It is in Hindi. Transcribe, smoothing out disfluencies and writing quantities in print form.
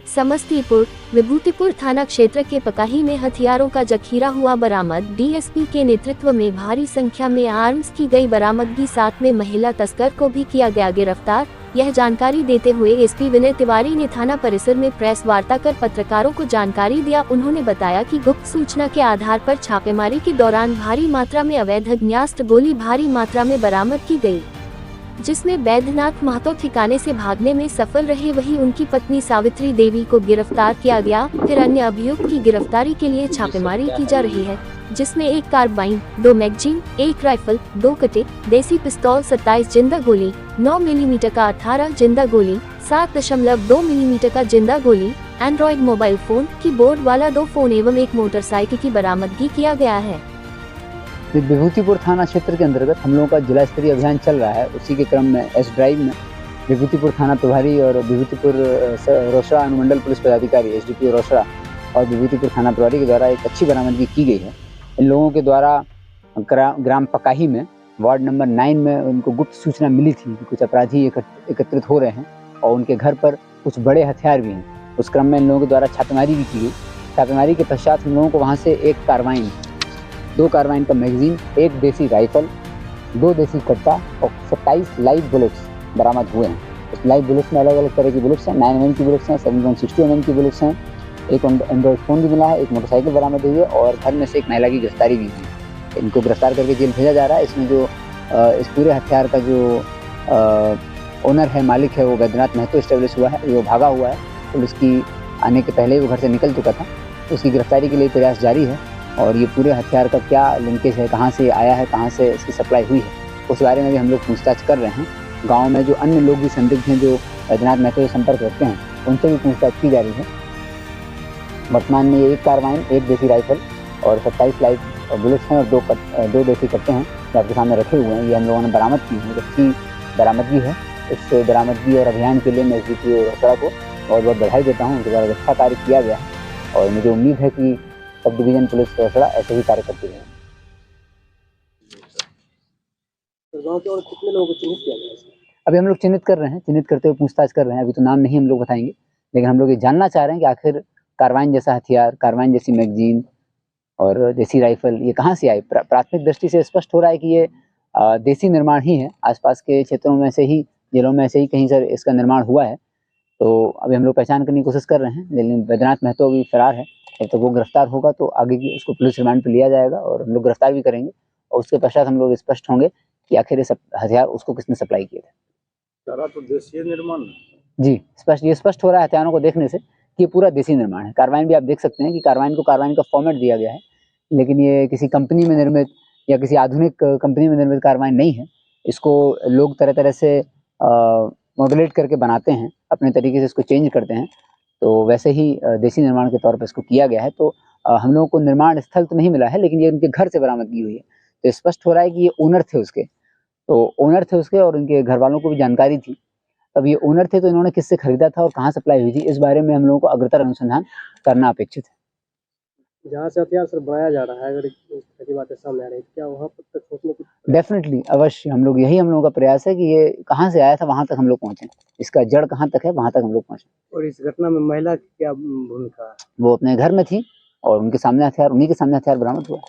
समस्तीपुर विभूतिपुर थाना क्षेत्र के पकाही में हथियारों का जखीरा हुआ बरामद। डीएसपी के नेतृत्व में भारी संख्या में आर्म्स की गई बरामदगी, साथ में महिला तस्कर को भी किया गया गिरफ्तार। यह जानकारी देते हुए एसपी विनय तिवारी ने थाना परिसर में प्रेस वार्ता कर पत्रकारों को जानकारी दिया। उन्होंने बताया कि गुप्त सूचना के आधार पर छापेमारी के दौरान भारी मात्रा में अवैध अग्न्यास्त्र गोली भारी मात्रा में बरामद की गई, जिसमें बैद्यनाथ महतो ठिकाने से भागने में सफल रहे, वहीं उनकी पत्नी सावित्री देवी को गिरफ्तार किया गया। फिर अन्य अभियुक्त की गिरफ्तारी के लिए छापेमारी की जा रही है, जिसमें 1 कार्बाइन, 2 मैगजीन, 1 राइफल, 2 कटे, देसी पिस्तौल, 27 जिंदा गोली, 9 मिलीमीटर का 18 जिंदा गोली, 7.2 मिलीमीटर का जिंदा गोली, एंड्रॉइड मोबाइल फोन, कीबोर्ड वाला 2 फोन एवं 1 मोटरसाइकिल की बरामदगी किया गया है। विभूतिपुर थाना क्षेत्र के अंतर्गत हम लोगों का जिला स्तरीय अभियान चल रहा है। उसी के क्रम में एस ड्राइव में विभूतिपुर थाना प्रभारी और विभूतिपुर रोसड़ा अनुमंडल पुलिस पदाधिकारी एसडीपी रोसड़ा और विभूतिपुर थाना प्रभारी के द्वारा एक अच्छी बरामदगी की गई है। इन लोगों के द्वारा ग्राम पकाही में वार्ड नंबर 9 में उनको गुप्त सूचना मिली थी कि कुछ अपराधी एकत्रित हो रहे हैं और उनके घर पर कुछ बड़े हथियार भी हैं। उस क्रम में इन लोगों के द्वारा छापेमारी भी की गई। छापेमारी के पश्चात हम लोगों को वहाँ से 1 कार्बाइन, 2 कार्बाइन का मैगजीन, 1 देसी राइफल, 2 देसी कट्टा और 27 लाइव बुलेट्स बरामद हुए हैं। उस लाइव बुलेट्स में अलग अलग तरह की बुलेट्स हैं, 9mm की बुलेट्स हैं, 7.62mm की बुलेट्स हैं, एक एंड्रॉइड फ़ोन भी मिला है, 1 मोटरसाइकिल बरामद हुई है और घर में से 1 महिला की गिरफ्तारी भी हुई है। इनको गिरफ्तार करके जेल भेजा जा रहा है। इसमें जो इस पूरे हथियार का जो ओनर है, मालिक है, वो बैद्यनाथ महतो एस्टेब्लिश हुआ है। वो भागा हुआ है, पुलिस की आने के पहले वो घर से निकल चुका था। उसकी गिरफ्तारी के लिए प्रयास जारी है और ये पूरे हथियार का क्या लिंकेज है, कहाँ से आया है, कहाँ से इसकी सप्लाई हुई है, उस बारे में भी हम लोग पूछताछ कर रहे हैं। गांव में जो अन्य लोग भी संदिग्ध हैं जो बैद्यनाथ महतो से संपर्क रखते हैं, उनसे भी पूछताछ की जा रही है। वर्तमान में ये 1 कार्बाइन, 1 देसी राइफल और 27 लाइव बुलेट्स हैं और 2 देसी कट्टे हैं जो आपके सामने रखे हुए हैं। ये हम लोगों ने बरामद की है, अच्छी बरामदगी है। इस बरामदगी और अभियान के लिए मैं एसडीपी रोसड़ा को बहुत बहुत बधाई देता हूँ। उनके द्वारा अच्छा कार्य किया गया है और मुझे उम्मीद है कि सब डिवीजन पुलिस रोसड़ा ऐसे ही कार्य करती रहेगी। गाँव के और कितने लोगों को चिन्हित किया गया है? अभी हम लोग चिन्हित कर रहे हैं, चिन्हित करते हुए पूछताछ कर रहे हैं। अभी तो नाम नहीं हम लोग बताएंगे, लेकिन हम लोग ये जानना चाह रहे हैं कि आखिर कार्बाइन जैसा हथियार, कार्बाइन जैसी मैगजीन और देसी राइफल ये कहाँ से आई। प्राथमिक दृष्टि से स्पष्ट हो रहा है कि ये देसी निर्माण ही है। आसपास के क्षेत्रों में से ही, जिलों में से ही कहीं से इसका निर्माण हुआ है। तो अभी हम लोग पहचान करने की कोशिश कर रहे हैं, लेकिन बैद्यनाथ महतो अभी फरार है। जब तक वो गिरफ्तार होगा तो आगे की उसको पुलिस रिमांड पर लिया जाएगा और हम लोग गिरफ्तार भी करेंगे और उसके पश्चात हम लोग स्पष्ट होंगे कि आखिर ये हथियार उसको किसने सप्लाई किए थे। सारा तो देसी निर्माण जी, ये स्पष्ट हो रहा है हथियारों को देखने से कि ये पूरा देसी निर्माण है। कार्बाइन भी आप देख सकते हैं कि कार्बाइन को कार्बाइन का फॉर्मेट दिया गया है, लेकिन ये किसी कंपनी में निर्मित या किसी आधुनिक कंपनी में निर्मित कार्बाइन नहीं है। इसको लोग तरह तरह से मॉड्यूलेट करके बनाते हैं, अपने तरीके से इसको चेंज करते हैं। तो वैसे ही देसी निर्माण के तौर पर इसको किया गया है। तो हम लोगों को निर्माण स्थल तो नहीं मिला है, लेकिन ये उनके घर से बरामदगी हुई है। तो स्पष्ट हो रहा है कि ये ओनर थे उसके, और उनके घर वालों को भी जानकारी थी। अब ये ओनर थे तो इन्होंने किससे खरीदा था और कहाँ सप्लाई हुई थी, इस बारे में हम लोगों को अग्रतर अनुसंधान करना अपेक्षित है। जहाँ से हथियार सर बनाया जा रहा है, अगर ऐसी बातें सामने आ रही है, क्या वहाँ तक पहुँचने की? डेफिनेटली, अवश्य। हम लोग यही हम लोगों का प्रयास है कि ये कहाँ से आया था वहाँ तक हम लोग पहुँचे, इसका जड़ कहाँ तक है वहाँ तक हम लोग पहुँचे। और इस घटना में महिला की क्या भूमिका है? वो अपने घर में थी और उन्हीं के सामने हथियार बरामद हुआ।